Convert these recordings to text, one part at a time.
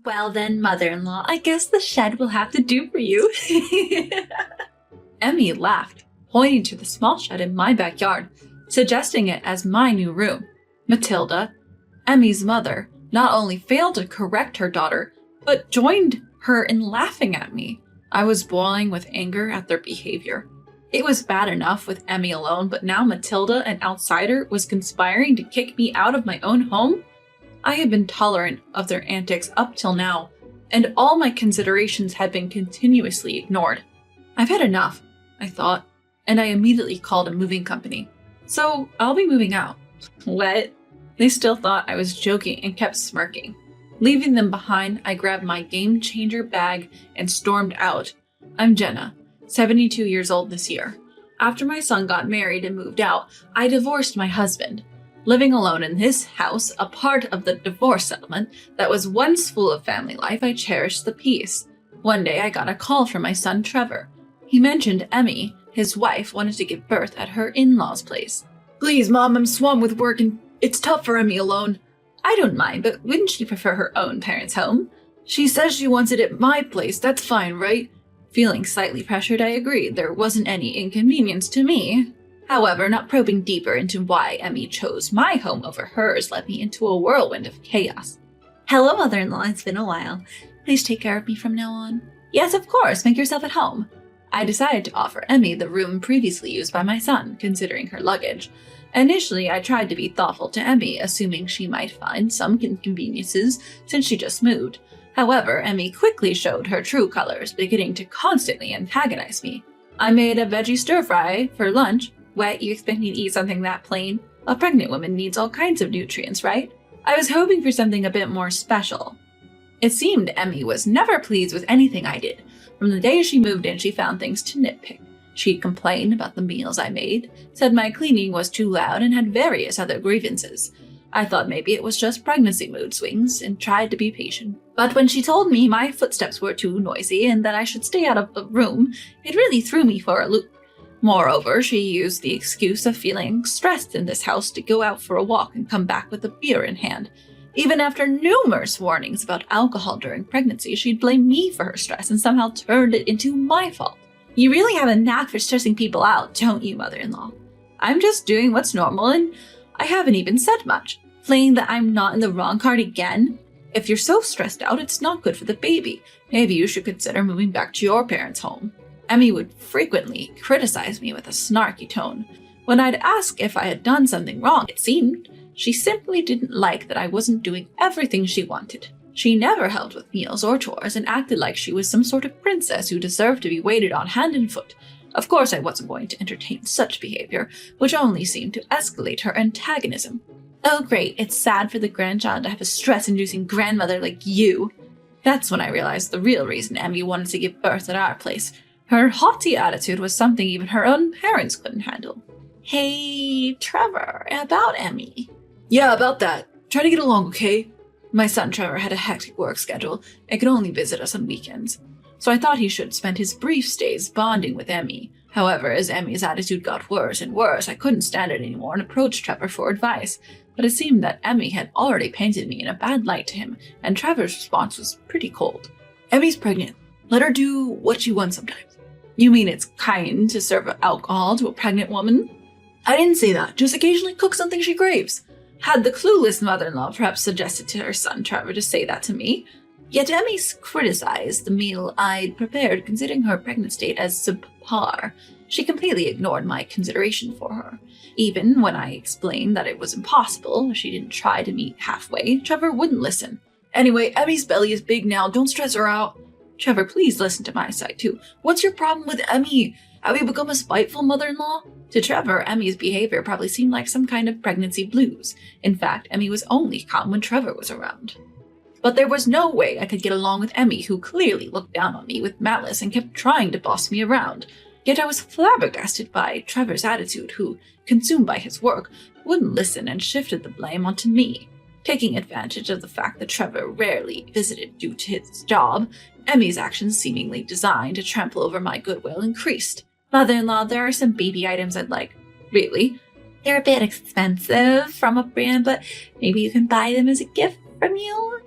Well then, mother-in-law, I guess the shed will have to do for you. Emmy laughed, pointing to the small shed in my backyard, suggesting it as my new room. Matilda, Emmy's mother, not only failed to correct her daughter, but joined her in laughing at me. I was boiling with anger at their behavior. It was bad enough with Emmy alone, but now Matilda, an outsider, was conspiring to kick me out of my own home? I had been tolerant of their antics up till now, and all my considerations had been continuously ignored. I've had enough, I thought, and I immediately called a moving company. So I'll be moving out. What? They still thought I was joking and kept smirking. Leaving them behind, I grabbed my game changer bag and stormed out. I'm Jenna, 72 years old this year. After my son got married and moved out, I divorced my husband. Living alone in his house, a part of the divorce settlement that was once full of family life, I cherished the peace. One day I got a call from my son Trevor. He mentioned Emmy, his wife, wanted to give birth at her in-laws' place. Please, Mom, I'm swamped with work and it's tough for Emmy alone. I don't mind, but wouldn't she prefer her own parents' home? She says she wants it at my place, that's fine, right? Feeling slightly pressured, I agreed. There wasn't any inconvenience to me. However, not probing deeper into why Emmy chose my home over hers led me into a whirlwind of chaos. Hello, mother-in-law, it's been a while. Please take care of me from now on. Yes, of course, make yourself at home. I decided to offer Emmy the room previously used by my son, considering her luggage. Initially, I tried to be thoughtful to Emmy, assuming she might find some inconveniences since she just moved. However, Emmy quickly showed her true colors, beginning to constantly antagonize me. I made a veggie stir-fry for lunch. What, you expect me to eat something that plain? A pregnant woman needs all kinds of nutrients, right? I was hoping for something a bit more special. It seemed Emmy was never pleased with anything I did. From the day she moved in, she found things to nitpick. She'd complain about the meals I made, said my cleaning was too loud, and had various other grievances. I thought maybe it was just pregnancy mood swings and tried to be patient. But when she told me my footsteps were too noisy and that I should stay out of the room, it really threw me for a loop. Moreover, she used the excuse of feeling stressed in this house to go out for a walk and come back with a beer in hand. Even after numerous warnings about alcohol during pregnancy, she'd blame me for her stress and somehow turned it into my fault. You really have a knack for stressing people out, don't you, mother-in-law? I'm just doing what's normal and I haven't even said much. Playing that I'm not in the wrong card again? If you're so stressed out, it's not good for the baby. Maybe you should consider moving back to your parents' home. Emmy would frequently criticize me with a snarky tone. When I'd ask if I had done something wrong, it seemed she simply didn't like that I wasn't doing everything she wanted. She never helped with meals or chores and acted like she was some sort of princess who deserved to be waited on hand and foot. Of course, I wasn't going to entertain such behavior, which only seemed to escalate her antagonism. Oh great, it's sad for the grandchild to have a stress-inducing grandmother like you. That's when I realized the real reason Emmy wanted to give birth at our place. Her haughty attitude was something even her own parents couldn't handle. Hey, Trevor, about Emmy. Yeah, about that. Try to get along, okay? My son Trevor had a hectic work schedule and could only visit us on weekends, so I thought he should spend his brief stays bonding with Emmy. However, as Emmy's attitude got worse and worse, I couldn't stand it anymore and approached Trevor for advice, but it seemed that Emmy had already painted me in a bad light to him, and Trevor's response was pretty cold. Emmy's pregnant. Let her do what she wants sometimes. You mean it's kind to serve alcohol to a pregnant woman? I didn't say that, just occasionally cook something she craves. Had the clueless mother-in-law perhaps suggested to her son Trevor to say that to me? Yet Emmy criticized the meal I'd prepared, considering her pregnant state as subpar. She completely ignored my consideration for her. Even when I explained that it was impossible, she didn't try to meet halfway, Trevor wouldn't listen. Anyway, Emmy's belly is big now, don't stress her out. Trevor, please listen to my side too. What's your problem with Emmy? Have you become a spiteful mother-in-law? To Trevor, Emmy's behavior probably seemed like some kind of pregnancy blues. In fact, Emmy was only calm when Trevor was around. But there was no way I could get along with Emmy, who clearly looked down on me with malice and kept trying to boss me around. Yet I was flabbergasted by Trevor's attitude, who, consumed by his work, wouldn't listen and shifted the blame onto me. Taking advantage of the fact that Trevor rarely visited due to his job, Emmy's actions, seemingly designed to trample over my goodwill, increased. Mother-in-law, there are some baby items I'd like. Really? They're a bit expensive from a brand, but maybe you can buy them as a gift from you?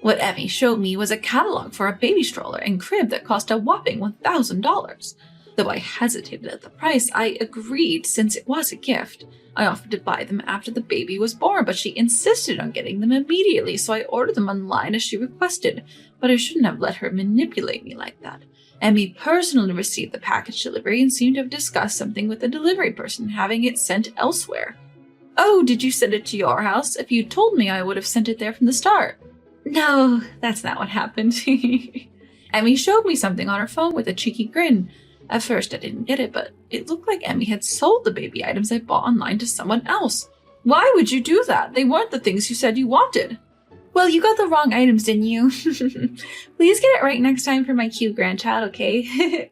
What Emmy showed me was a catalog for a baby stroller and crib that cost a whopping $1,000. Though I hesitated at the price, I agreed since it was a gift. I offered to buy them after the baby was born, but she insisted on getting them immediately, so I ordered them online as she requested. But I shouldn't have let her manipulate me like that. Emmy personally received the package delivery and seemed to have discussed something with the delivery person, having it sent elsewhere. "Oh, did you send it to your house? If you'd told me, I would have sent it there from the start." "No, that's not what happened." Emmy showed me something on her phone with a cheeky grin. At first, I didn't get it, but it looked like Emmy had sold the baby items I bought online to someone else. "Why would you do that? They weren't the things you said you wanted." "Well, you got the wrong items, didn't you?" "Please get it right next time for my cute grandchild, okay?"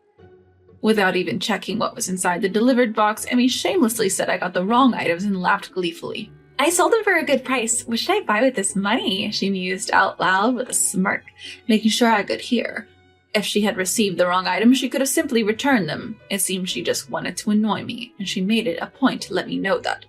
Without even checking what was inside the delivered box, Emmy shamelessly said I got the wrong items and laughed gleefully. "I sold them for a good price. What should I buy with this money?" she mused out loud with a smirk, making sure I could hear. If she had received the wrong items, she could have simply returned them. It seemed she just wanted to annoy me, and she made it a point to let me know that.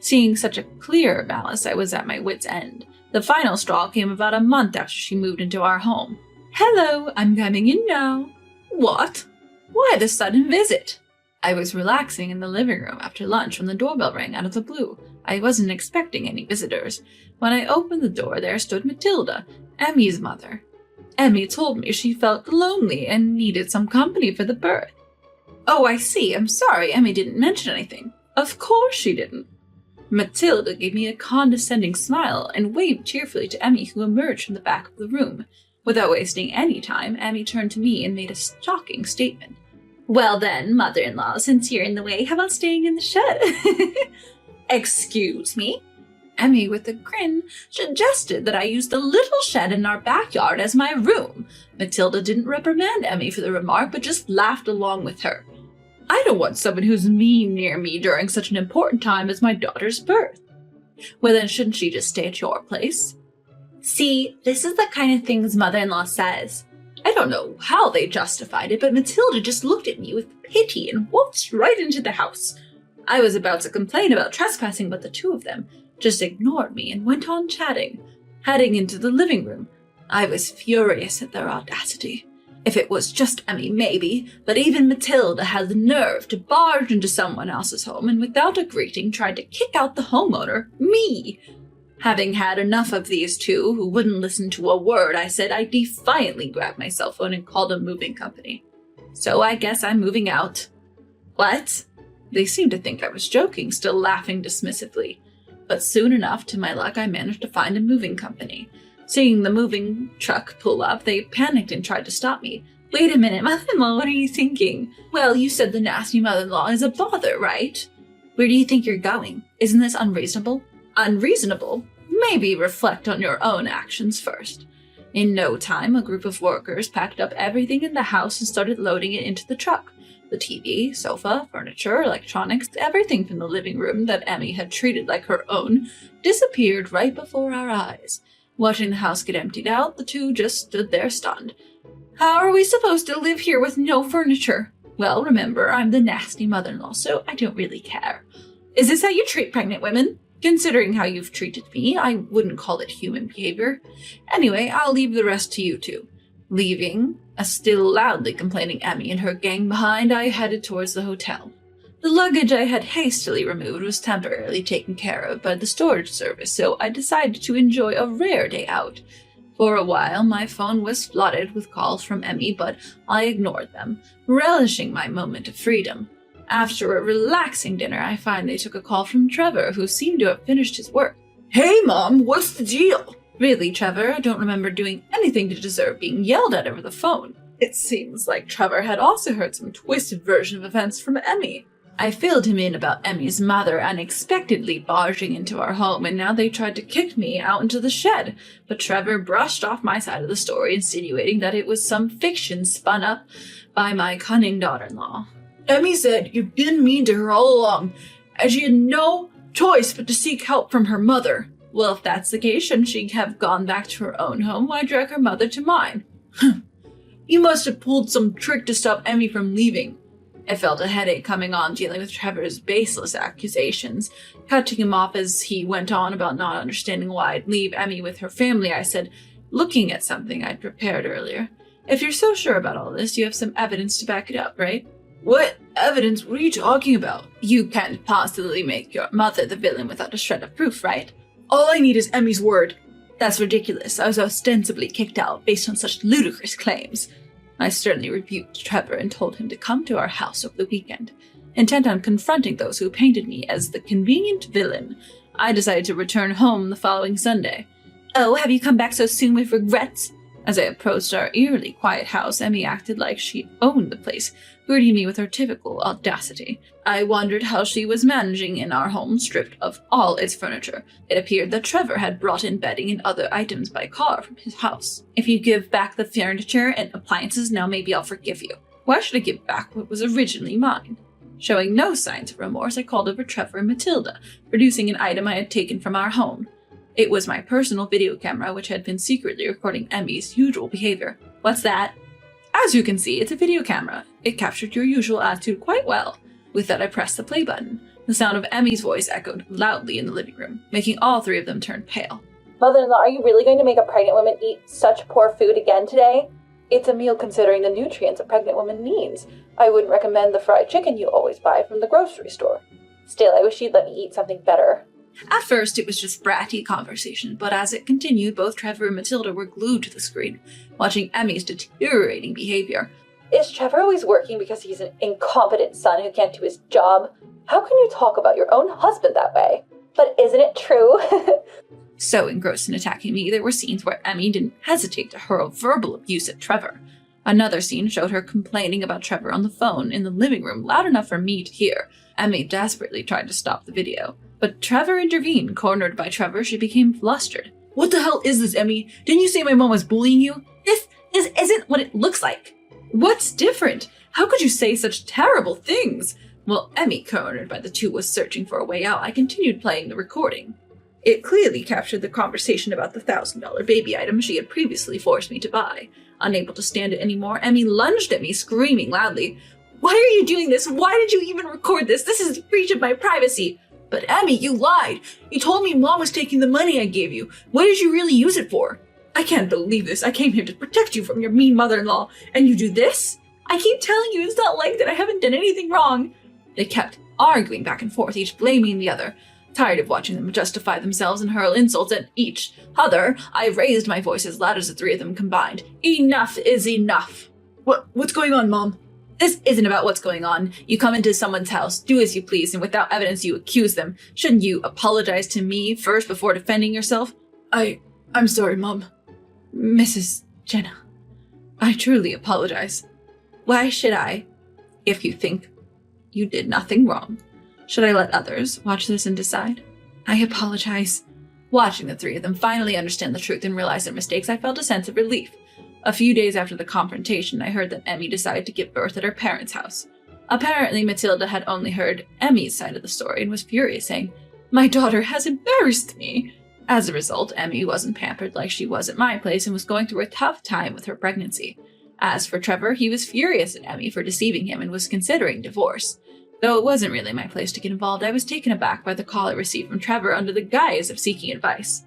Seeing such a clear malice, I was at my wit's end. The final straw came about a month after she moved into our home. "Hello, I'm coming in now." "What? Why the sudden visit?" I was relaxing in the living room after lunch when the doorbell rang out of the blue. I wasn't expecting any visitors. When I opened the door, there stood Matilda, Emmy's mother. Emmy told me she felt lonely and needed some company for the birth. "Oh, I see. I'm sorry. Emmy didn't mention anything." "Of course she didn't." Matilda gave me a condescending smile and waved cheerfully to Emmy, who emerged from the back of the room. Without wasting any time, Emmy turned to me and made a shocking statement. "Well then, mother-in-law, since you're in the way, how about staying in the shed?" "Excuse me?" Emmy, with a grin, suggested that I use the little shed in our backyard as my room. Matilda didn't reprimand Emmy for the remark, but just laughed along with her. "I don't want someone who's mean near me during such an important time as my daughter's birth." "Well, then shouldn't she just stay at your place?" "See, this is the kind of things mother-in-law says." I don't know how they justified it, but Matilda just looked at me with pity and waltzed right into the house. I was about to complain about trespassing, but the two of them just ignored me and went on chatting. Heading into the living room, I was furious at their audacity. If it was just Emmy, maybe, but even Matilda had the nerve to barge into someone else's home and without a greeting tried to kick out the homeowner, me. Having had enough of these two who wouldn't listen to a word I said, I defiantly grabbed my cell phone and called a moving company. "So I guess I'm moving out." "What?" They seemed to think I was joking, still laughing dismissively. But soon enough, to my luck, I managed to find a moving company. Seeing the moving truck pull up, they panicked and tried to stop me. "Wait a minute, mother-in-law, what are you thinking?" "Well, you said the nasty mother-in-law is a bother, right?" "Where do you think you're going? Isn't this unreasonable?" "Unreasonable? Maybe reflect on your own actions first." In no time, a group of workers packed up everything in the house and started loading it into the truck. The TV, sofa, furniture, electronics, everything from the living room that Emmy had treated like her own, disappeared right before our eyes. Watching the house get emptied out, the two just stood there stunned. "How are we supposed to live here with no furniture?" "Well, remember, I'm the nasty mother-in-law, so I don't really care." "Is this how you treat pregnant women?" "Considering how you've treated me, I wouldn't call it human behavior. Anyway, I'll leave the rest to you two." Leaving a still loudly complaining Emmy and her gang behind, I headed towards the hotel. The luggage I had hastily removed was temporarily taken care of by the storage service, so I decided to enjoy a rare day out. For a while, my phone was flooded with calls from Emmy, but I ignored them, relishing my moment of freedom. After a relaxing dinner, I finally took a call from Trevor, who seemed to have finished his work. "Hey, Mom, what's the deal?" "Really, Trevor, I don't remember doing anything to deserve being yelled at over the phone." It seems like Trevor had also heard some twisted version of events from Emmy. I filled him in about Emmy's mother unexpectedly barging into our home, and now they tried to kick me out into the shed, but Trevor brushed off my side of the story, insinuating that it was some fiction spun up by my cunning daughter-in-law. "Emmy said you've been mean to her all along, and she had no choice but to seek help from her mother." "Well, if that's the case, shouldn't she have gone back to her own home? Why drag her mother to mine?" "You must have pulled some trick to stop Emmy from leaving." I felt a headache coming on dealing with Trevor's baseless accusations. Cutting him off as he went on about not understanding why I'd leave Emmy with her family, I said, looking at something I'd prepared earlier. If you're so sure about all this, you have some evidence to back it up, right? What evidence? What are you talking about? You can't possibly make your mother the villain without a shred of proof, right? All I need is Emmy's word. That's ridiculous. I was ostensibly kicked out based on such ludicrous claims. I sternly rebuked Trevor and told him to come to our house over the weekend. Intent on confronting those who painted me as the convenient villain, I decided to return home the following Sunday. Oh, have you come back so soon with regrets? As I approached our eerily quiet house, Emmy acted like she owned the place, greeting me with her typical audacity. I wondered how she was managing in our home stripped of all its furniture. It appeared that Trevor had brought in bedding and other items by car from his house. If you give back the furniture and appliances, now maybe I'll forgive you. Why should I give back what was originally mine? Showing no signs of remorse, I called over Trevor and Matilda, producing an item I had taken from our home. It was my personal video camera, which had been secretly recording Emmy's usual behavior. What's that? As you can see, it's a video camera. It captured your usual attitude quite well. With that, I pressed the play button. The sound of Emmy's voice echoed loudly in the living room, making all three of them turn pale. Mother-in-law, are you really going to make a pregnant woman eat such poor food again today? It's a meal considering the nutrients a pregnant woman needs. I wouldn't recommend the fried chicken you always buy from the grocery store. Still, I wish you'd let me eat something better. At first, it was just bratty conversation, but as it continued, both Trevor and Matilda were glued to the screen, watching Emmy's deteriorating behavior. Is Trevor always working because he's an incompetent son who can't do his job? How can you talk about your own husband that way? But isn't it true? So engrossed in attacking me, there were scenes where Emmy didn't hesitate to hurl verbal abuse at Trevor. Another scene showed her complaining about Trevor on the phone in the living room, loud enough for me to hear. Emmy desperately tried to stop the video, but Trevor intervened. Cornered by Trevor, she became flustered. What the hell is this, Emmy? Didn't you say my mom was bullying you? This isn't what it looks like. What's different? How could you say such terrible things? While Emmy, cornered by the two, was searching for a way out, I continued playing the recording. It clearly captured the conversation about the $1,000 baby item she had previously forced me to buy. Unable to stand it anymore, Emmy lunged at me, screaming loudly, "Why are you doing this? Why did you even record this? This is a breach of my privacy." "But Emmy, you lied. You told me Mom was taking the money I gave you. What did you really use it for?" "I can't believe this. I came here to protect you from your mean mother-in-law, and you do this?" "I keep telling you it's not like that. I haven't done anything wrong." They kept arguing back and forth, each blaming the other. Tired of watching them justify themselves and hurl insults at each other, I raised my voice as loud as the three of them combined. "Enough is enough." What's going on, Mom?" "This isn't about what's going on. You come into someone's house, do as you please, and without evidence you accuse them. Shouldn't you apologize to me first before defending yourself?" I'm sorry, Mom." "Mrs. Jenna, I truly apologize. Why should I, if you think you did nothing wrong? Should I let others watch this and decide?" "I apologize." Watching the three of them finally understand the truth and realize their mistakes, I felt a sense of relief. A few days after the confrontation, I heard that Emmy decided to give birth at her parents' house. Apparently, Matilda had only heard Emmy's side of the story and was furious, saying, "My daughter has embarrassed me." As a result, Emmy wasn't pampered like she was at my place and was going through a tough time with her pregnancy. As for Trevor, he was furious at Emmy for deceiving him and was considering divorce. Though it wasn't really my place to get involved, I was taken aback by the call I received from Trevor under the guise of seeking advice.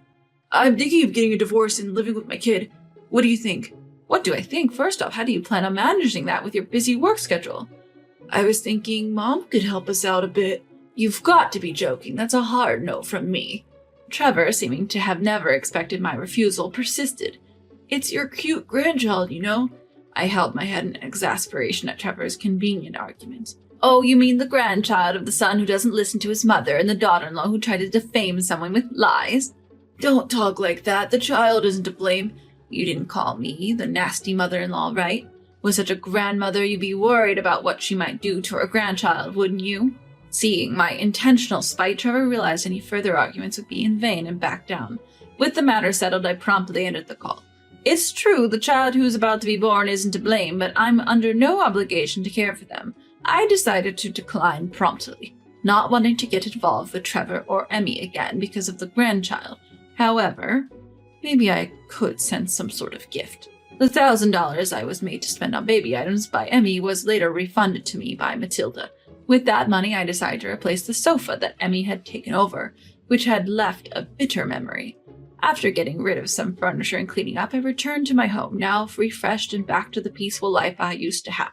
"I'm thinking of getting a divorce and living with my kid. What do you think?" "What do I think? First off, how do you plan on managing that with your busy work schedule?" "I was thinking Mom could help us out a bit." "You've got to be joking. That's a hard no from me." Trevor, seeming to have never expected my refusal, persisted. "It's your cute grandchild, you know." I held my head in exasperation at Trevor's convenient arguments. "Oh, you mean the grandchild of the son who doesn't listen to his mother and the daughter-in-law who tried to defame someone with lies?" "Don't talk like that. The child isn't to blame. You didn't call me the nasty mother-in-law, right? With such a grandmother, you'd be worried about what she might do to her grandchild, wouldn't you?" Seeing my intentional spite, Trevor realized any further arguments would be in vain and backed down. With the matter settled, I promptly ended the call. "It's true, the child who's about to be born isn't to blame, but I'm under no obligation to care for them." I decided to decline promptly, not wanting to get involved with Trevor or Emmy again because of the grandchild. However, maybe I could send some sort of gift. The $1,000 I was made to spend on baby items by Emmy was later refunded to me by Matilda. With that money, I decided to replace the sofa that Emmy had taken over, which had left a bitter memory. After getting rid of some furniture and cleaning up, I returned to my home, now refreshed and back to the peaceful life I used to have.